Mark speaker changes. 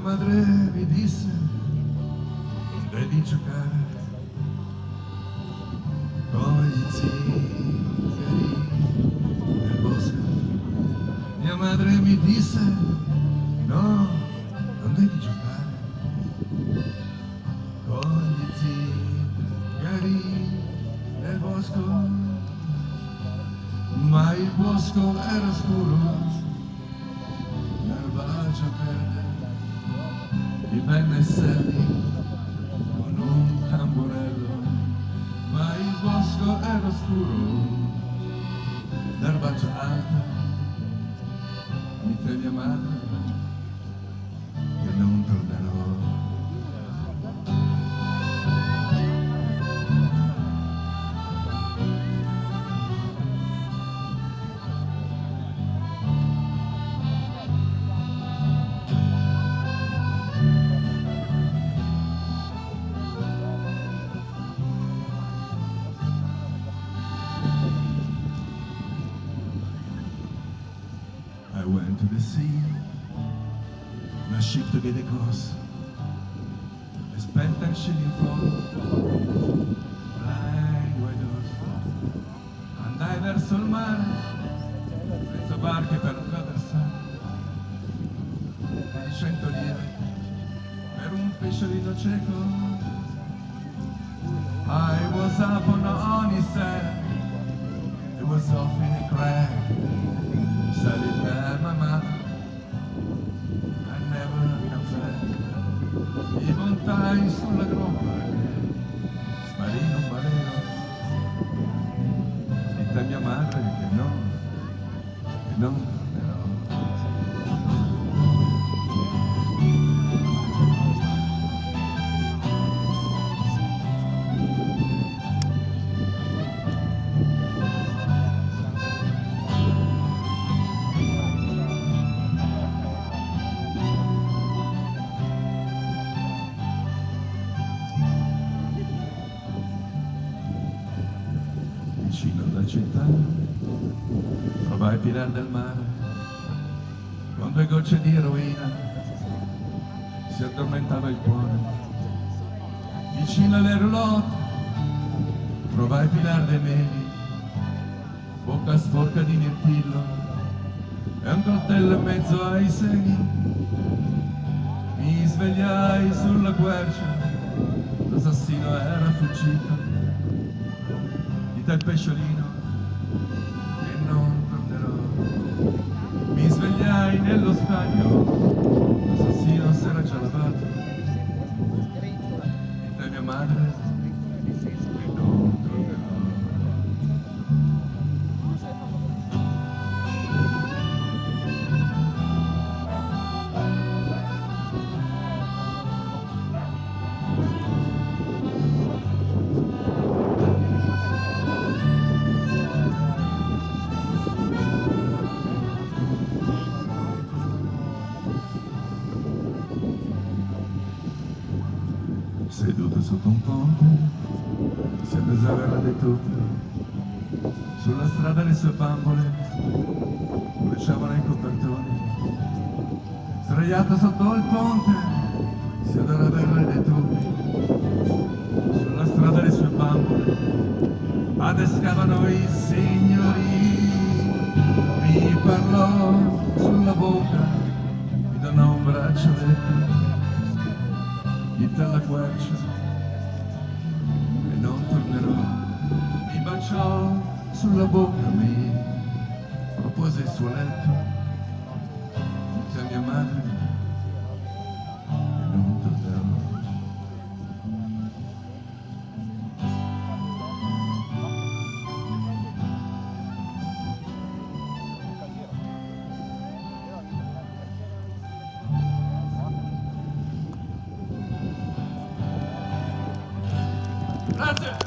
Speaker 1: madre mi disse, non devi giocare con gli zingari nel bosco. Mia madre mi disse, no, non devi giocare con gli zingari nel bosco. Ma il bosco era scuro, l'erbaggio verde, i vennesselli con un tamburello. Ma il bosco era scuro, l'erbaggio alta, dite mia madre che non tornerò. I went to the sea, una ship to get across, I spent a shilling from flying windows. Andai verso il mare, senza barche per attraversare, 100 lire per un pesciolino cieco. I was up on the honest sand, it was off in a crack. Said it there, my mother, I never come back. Mi montai sulla groppa, sparì in un baleno. Dite a mia madre che non tornerò. Vicino alla città trovai Pilar del Mare con 2 gocce di eroina, si addormentava il cuore. Vicino alle roulotte trovai Pilar dei Meli, bocca sporca di mirtillo e un coltello in mezzo ai seni. Mi svegliai sulla quercia, l'assassino era fuggito. Del pesciolino che non tornerò. Mi svegliai nello stagno, l'assassino s'era già lavato. Dite mia madre che non tornerò. Seduto sotto un ponte, si annusava di tutto. Sulla strada le sue bambole bruciavano i copertoni. Sdraiato sotto il ponte, si adorava il re dei tutti. Sulla strada le sue bambole adescavano i signori. Mi parlò sulla bocca, mi donò un braccialetto. Dite alla quercia e non tornerò. Mi baciò sulla bocca, mi propose il suo letto. Dite a mia madre e non tornerò. Grazie!